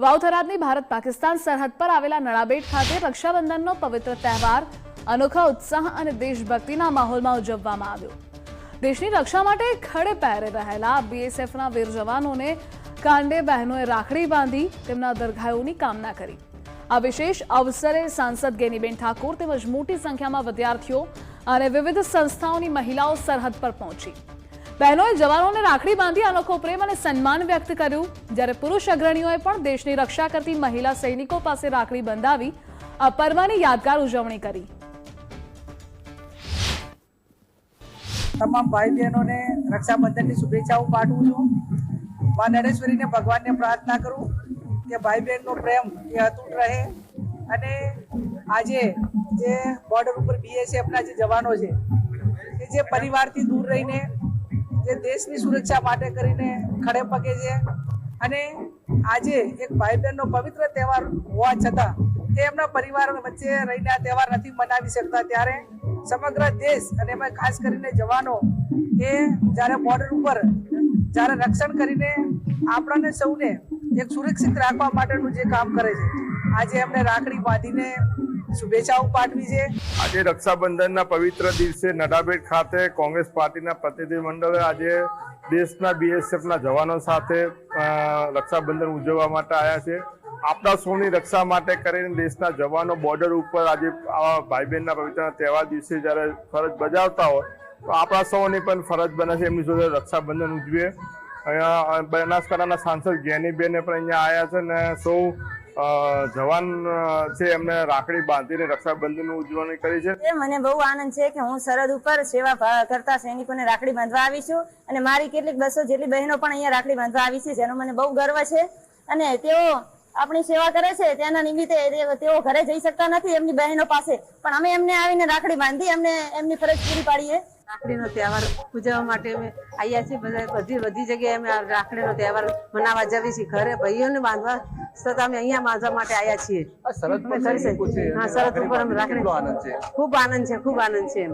વાવ-થરાદની ભારત પાકિસ્તાન સરહદ પર આવેલા નળાબેટ ખાતે રક્ષાબંધનનો પવિત્ર તહેવાર અનોખા ઉત્સાહ અને દેશભક્તિના માહોલમાં ઉજવવામાં આવ્યો। દેશની રક્ષા માટે ખડે પહેરે રહેલા બીએસએફના વીર જવાનોને કાંડે બહેનોએ રાખડી બાંધી તેમના દીર્ઘાયુની કામના કરી। આ વિશેષ અવસરે સાંસદ ગેનીબેન ઠાકોર તેમજ મોટી સંખ્યામાં વિદ્યાર્થીઓ અને વિવિધ સંસ્થાઓની મહિલાઓ સરહદ પર પહોંચી। બહેનોએ જવાનોને રાખડી બાંધી અનોખો પ્રેમ અને સન્માન વ્યક્ત કર્યું, જ્યારે પુરુષ અગ્રણીઓએ પણ દેશની રક્ષા કરતી મહિલા સૈનિકો પાસે રાખડી બંધાવી આ પર્વની યાદગાર ઉજવણી કરી। તમામ ભાઈ બહેનોને રક્ષાબંધનની શુભેચ્છાઓ પાઠવું છું। મા નરેશ્વરીને ભગવાનને પ્રાર્થના કરું કે ભાઈ બહેનનો પ્રેમ એ અતૂટ રહે અને આજે જે બોર્ડર ઉપર બીએસએફના જે જવાનો છે કે જે પરિવારથી દૂર રહીને જે દેશની સુરક્ષા માટે કરીને ખડે પગે છે અને આજે એક ભાઈ બહેનનો પવિત્ર તહેવાર હોવા છતાં તે એમના પરિવાર વચ્ચે રહીને આ તહેવાર નથી મનાવી શકતા, ત્યારે સમગ્ર દેશ અને એમાં ખાસ કરીને જવાનો એ જ્યારે બોર્ડર ઉપર જ્યારે રક્ષણ કરીને આપણને સૌને એક સુરક્ષિત રાખવા માટેનું જે કામ કરે છે, આજે એમને રાખડી બાંધીને શુભેચ્છાઓ પાઠવી છે। આજે રક્ષાબંધનના પવિત્ર દિવસે નડાબેટ ખાતે કોંગ્રેસ પાર્ટીના પ્રતિનિધિ મંડળે આજે દેશના બીએસએફના જવાનો સાથે રક્ષાબંધન ઉજવવા માટે આવ્યા છે। આપણા સૌની રક્ષા માટે કરીને દેશના જવાનો બોર્ડર ઉપર આજે આવા ભાઈ બહેનના પવિત્ર તહેવાર દિવસે જ્યારે ફરજ બજાવતા હોય તો આપણા સૌની પણ ફરજ બને છે એમની જોડે રક્ષાબંધન ઉજવીએ। અહીંયા બનાસકાંઠાના સાંસદ ગેનીબેને પણ અહીંયા આવ્યા છે ને સૌ જવાન છે એમને રાખડી બાંધીને રક્ષાબંધનની ઉજવણી કરી છે। મને બહુ આનંદ છે કે હું સરહદ ઉપર સેવા કરતા સૈનિકોને રાખડી બાંધવા આવી છું અને મારી કેટલીક 200 જેટલી બહેનો પણ અહીંયા રાખડી બાંધવા આવી છે, જેનો મને બહુ ગર્વ છે। અને તેઓ આપણી સેવા કરે છે, તેના નિમિત્તે તેઓ ઘરે જઈ શકતા નથી એમની બહેનો પાસે, પણ અમે એમને આવીને રાખડી બાંધી એમને એમની ફરજ પૂરી પાડીએ। રાખડીનો તહેવાર ઉજવવા માટે અમે આવ્યા છીએ। બધી જગ્યાએ અમે રાખડીનો તહેવાર મનાવવા જઈએ છીએ। ઘરે ભાઈઓને બાંધવા છતાં અમે અહીંયા બાંધવા માટે આવ્યા છીએ। સરહદ ઉપર અમે રાખડી ખૂબ આનંદ છે, ખૂબ આનંદ છે।